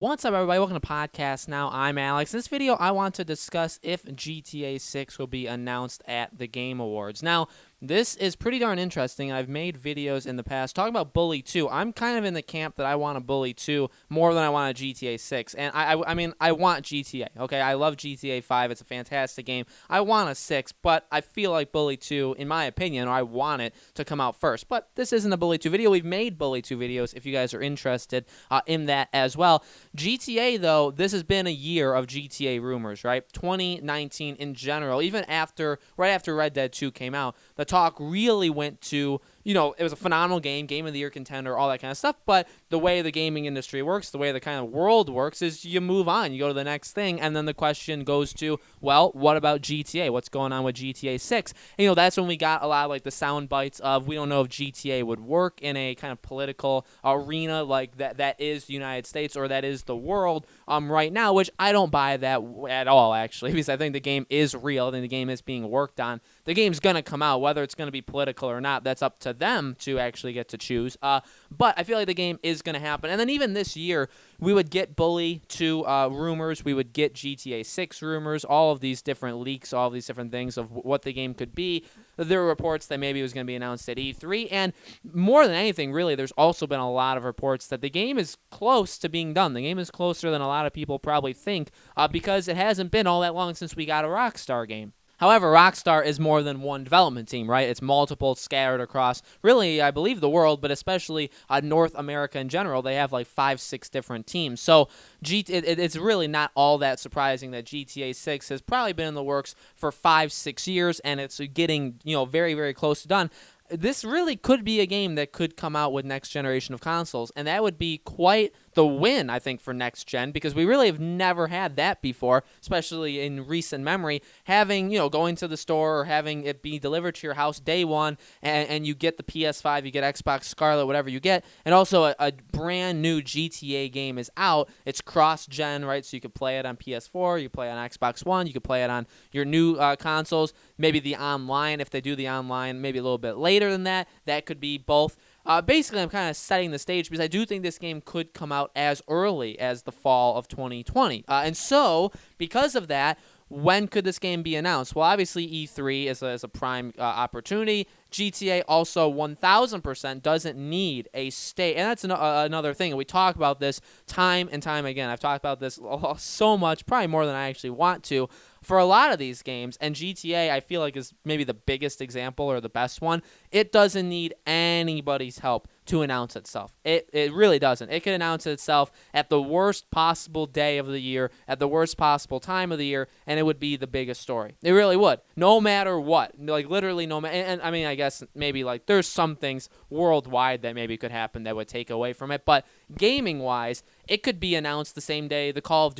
What's up, everybody? Welcome to Podcast Now. I'm Alex. In this video, I want to discuss if GTA 6 will be announced at the Game Awards. Now, this is pretty darn interesting. I've made videos in the past talking about Bully 2. I'm kind of in the camp that I want a Bully 2 more than I want a GTA 6. And I mean, I want GTA, okay? I love GTA 5. It's a fantastic game. I want a 6, but I feel like Bully 2, in my opinion, or I want it to come out first. But this isn't a Bully 2 video. We've made Bully 2 videos if you guys are interested in that as well. GTA, though, this has been a year of GTA rumors, right? 2019 in general, even right after Red Dead 2 came out, the talk really went to, it was a phenomenal game of the year contender, all that kind of stuff. But the way the gaming industry works, the way the kind of world works is you move on, you go to the next thing. And then the question goes to, well, what about GTA? What's going on with GTA 6? And, that's when we got a lot of like the sound bites of, we don't know if GTA would work in a kind of political arena like that is the United States or that is the world right now, which I don't buy that at all, actually, because I think the game is real. I think the game is being worked on. The game's going to come out. Whether it's going to be political or not, that's up to them to actually get to choose. But I feel like the game is going to happen. And then even this year, we would get Bully 2 rumors. We would get GTA 6 rumors, all of these different leaks, all of these different things of what the game could be. There were reports that maybe it was going to be announced at E3. And more than anything, really, there's also been a lot of reports that the game is close to being done. The game is closer than a lot of people probably think because it hasn't been all that long since we got a Rockstar game. However, Rockstar is more than one development team, right? It's multiple scattered across, really, I believe, the world, but especially North America in general. They have like 5, 6 different teams. So it's really not all that surprising that GTA 6 has probably been in the works for 5, 6 years, and it's getting, very, very close to done. This really could be a game that could come out with next generation of consoles, and that would be quite the win, I think, for next gen, because we really have never had that before, especially in recent memory, having, going to the store or having it be delivered to your house day one, and you get the PS5, you get Xbox Scarlet, whatever you get, and also a brand new GTA game is out. It's cross-gen, right, so you could play it on PS4, you play it on Xbox One, you could play it on your new consoles, maybe the online, if they do the online, maybe a little bit later than that. That could be both. Basically, I'm kind of setting the stage because I do think this game could come out as early as the fall of 2020. And so, because of that, when could this game be announced? Well, obviously, E3 is a prime opportunity. GTA also 1,000% doesn't need a state. And that's another thing. We talk about this time and time again. I've talked about this so much, probably more than I actually want to, for a lot of these games. And GTA, I feel like, is maybe the biggest example or the best one. It doesn't need anybody's help to announce itself. It really doesn't. It can announce itself at the worst possible day of the year, at the worst possible time of the year, and it would be the biggest story. It really would. No matter what. Like, literally no matter. And I mean, I guess maybe like there's some things worldwide that maybe could happen that would take away from it, but gaming-wise, it could be announced the same day the Call of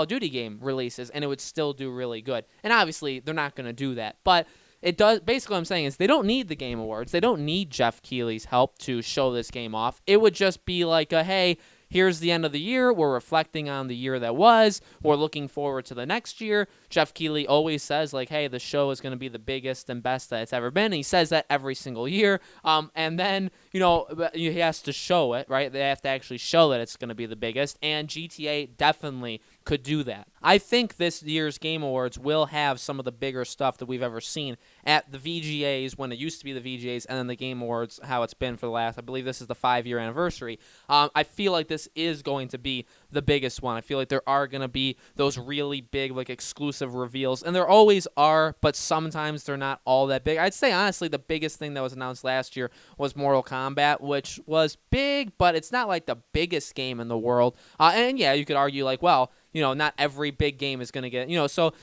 Duty game releases, and it would still do really good. And obviously, they're not going to do that, but it does. Basically, what I'm saying is they don't need the Game Awards. They don't need Jeff Keighley's help to show this game off. It would just be like hey, here's the end of the year. We're reflecting on the year that was. We're looking forward to the next year. Jeff Keighley always says, like, hey, the show is going to be the biggest and best that it's ever been. And he says that every single year. And then, he has to show it, right? They have to actually show that it's going to be the biggest. And GTA definitely could do that. I think this year's Game Awards will have some of the bigger stuff that we've ever seen at the VGAs, when it used to be the VGAs, and then the Game Awards, how it's been for the last, I believe this is the 5-year anniversary. I feel like this is going to be the biggest one. I feel like there are going to be those really big, like, exclusive reveals, and there always are, but sometimes they're not all that big. I'd say, honestly, the biggest thing that was announced last year was Mortal Kombat, which was big, but it's not like the biggest game in the world. And yeah, you could argue, like, well, not every big game is going to get, so,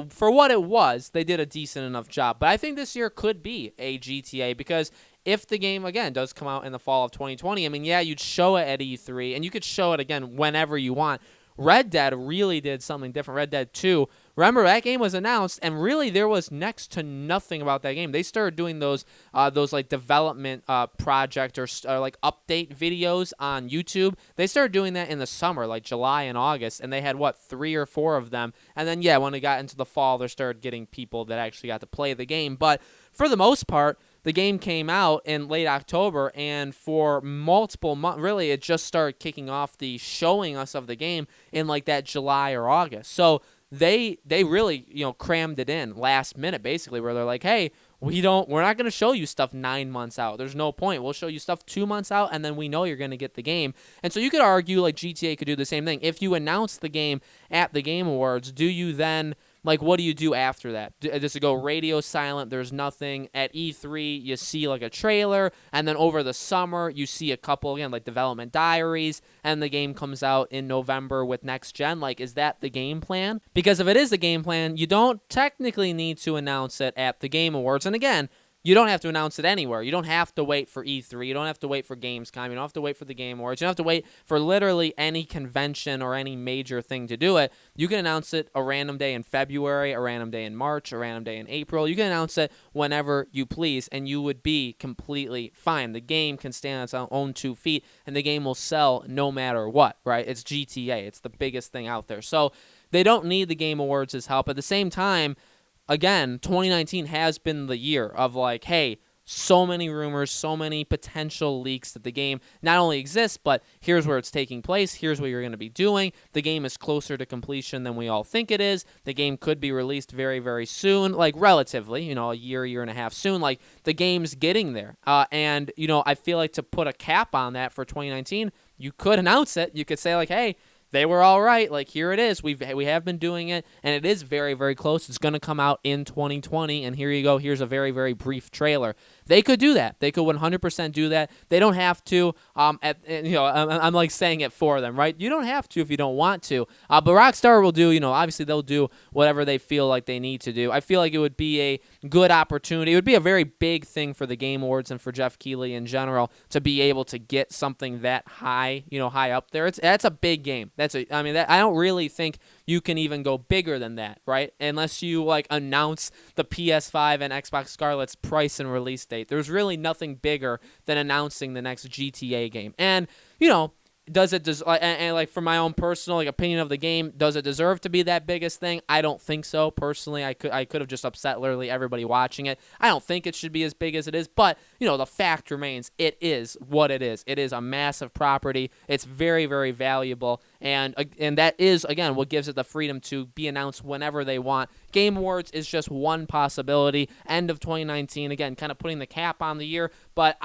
for what it was, they did a decent enough job. But I think this year could be a GTA, because if the game, again, does come out in the fall of 2020, I mean, yeah, you'd show it at E3, and you could show it again whenever you want. Red Dead really did something different. Red Dead 2, remember, that game was announced, and really there was next to nothing about that game. They started doing those like development project or like update videos on YouTube. They started doing that in the summer, like July and August, and they had 3 or 4 of them. And then when it got into the fall, they started getting people that actually got to play the game. But for the most part, the game came out in late October, and for multiple months, really, it just started kicking off the showing us of the game in like that July or August. So they really, crammed it in last minute, basically, where they're like, hey, we're not going to show you stuff 9 months out. There's no point. We'll show you stuff 2 months out, and then we know you're going to get the game. And so you could argue like GTA could do the same thing. If you announce the game at the Game Awards, do you then, like, what do you do after that? Does it go radio silent? There's nothing. At E3, you see like a trailer, and then over the summer, you see a couple, again, like development diaries, and the game comes out in November with next gen. Like, is that the game plan? Because if it is the game plan, you don't technically need to announce it at the Game Awards. And again, you don't have to announce it anywhere. You don't have to wait for E3. You don't have to wait for Gamescom. You don't have to wait for the Game Awards. You don't have to wait for literally any convention or any major thing to do it. You can announce it a random day in February, a random day in March, a random day in April. You can announce it whenever you please, and you would be completely fine. The game can stand on its own 2 feet, and the game will sell no matter what, right? It's GTA. It's the biggest thing out there. So they don't need the Game Awards' help. At the same time, again, 2019 has been the year of like, hey, so many rumors, so many potential leaks that the game not only exists, but here's where it's taking place. Here's what you're going to be doing. The game is closer to completion than we all think it is. The game could be released very, very soon, like relatively, a year and a half soon. Like the game's getting there. And I feel like to put a cap on that for 2019, you could announce it. You could say like, hey, they were all right. Like, here it is. We have been doing it, and it is very, very close. It's going to come out in 2020, and here you go. Here's a very, very brief trailer. They could do that. They could 100% do that. They don't have to. I'm like saying it for them, right? You don't have to if you don't want to. But Rockstar will do. Obviously they'll do whatever they feel like they need to do. I feel like it would be a good opportunity. It would be a very big thing for the Game Awards and for Jeff Keighley in general to be able to get something that high, high up there. That's a big game. I don't really think you can even go bigger than that, right? Unless you like announce the PS5 and Xbox Scarlet's price and release date. There's really nothing bigger than announcing the next GTA game. And, and like for my own personal opinion of the game, does it deserve to be that biggest thing? I don't think so. Personally, I could have just upset literally everybody watching it. I don't think it should be as big as it is, but the fact remains, it is what it is. It is a massive property. It's very, very valuable, and that is again what gives it the freedom to be announced whenever they want. Game Awards is just one possibility. End of 2019, again, kind of putting the cap on the year, but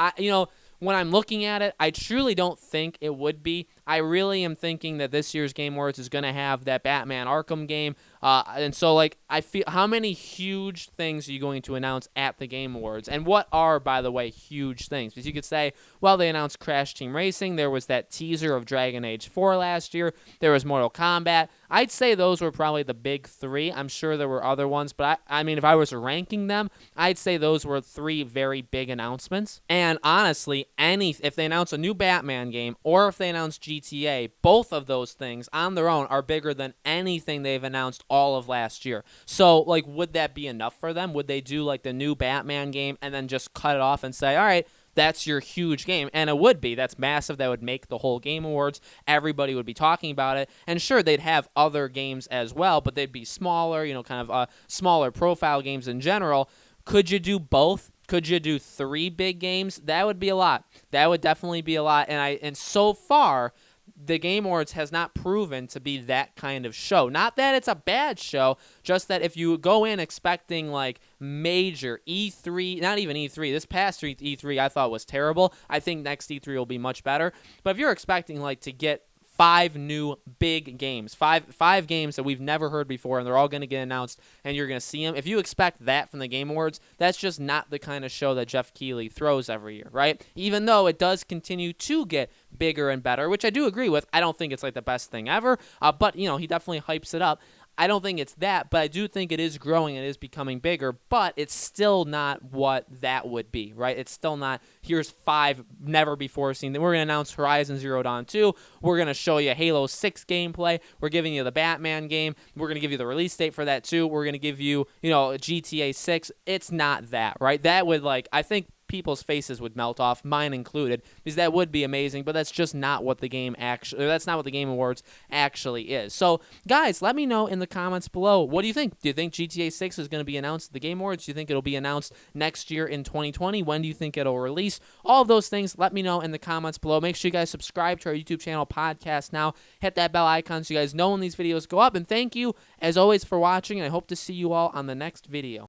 when I'm looking at it, I truly don't think it would be. I really am thinking that this year's Game Awards is going to have that Batman Arkham game. And so, I feel, how many huge things are you going to announce at the Game Awards? And what are, by the way, huge things? Because you could say, well, they announced Crash Team Racing. There was that teaser of Dragon Age 4 last year. There was Mortal Kombat. I'd say those were probably the big 3. I'm sure there were other ones, but if I was ranking them, I'd say those were 3 very big announcements. And honestly, if they announce a new Batman game or if they announce GTA, both of those things on their own are bigger than anything they've announced all of last year. So, would that be enough for them? Would they do, the new Batman game and then just cut it off and say, all right, that's your huge game? And it would be. That's massive. That would make the whole Game Awards. Everybody would be talking about it. And sure, they'd have other games as well, but they'd be smaller, kind of smaller profile games in general. Could you do both? Could you do 3 big games? That would be a lot. That would definitely be a lot. And so far, the Game Awards has not proven to be that kind of show. Not that it's a bad show, just that if you go in expecting major E3, not even E3, this past E3 I thought was terrible. I think next E3 will be much better. But if you're expecting to get 5 new big games, five games that we've never heard before, and they're all going to get announced, and you're going to see them. If you expect that from the Game Awards, that's just not the kind of show that Jeff Keighley throws every year, right? Even though it does continue to get bigger and better, which I do agree with. I don't think it's the best thing ever, but he definitely hypes it up. I don't think it's that, but I do think it is growing. It is becoming bigger, but it's still not what that would be, right? It's still not, here's 5 never-before-seen. We're going to announce Horizon Zero Dawn 2. We're going to show you Halo 6 gameplay. We're giving you the Batman game. We're going to give you the release date for that, too. We're going to give you, GTA 6. It's not that, right? That would, I think people's faces would melt off, mine included, because that would be amazing, but that's just not what the Game Awards actually is. So, guys, let me know in the comments below, what do you think? Do you think GTA 6 is going to be announced at the Game Awards? Do you think it'll be announced next year in 2020? When do you think it'll release? All of those things, let me know in the comments below. Make sure you guys subscribe to our YouTube channel, Podcast Now. Hit that bell icon so you guys know when these videos go up. And thank you, as always, for watching. And I hope to see you all on the next video.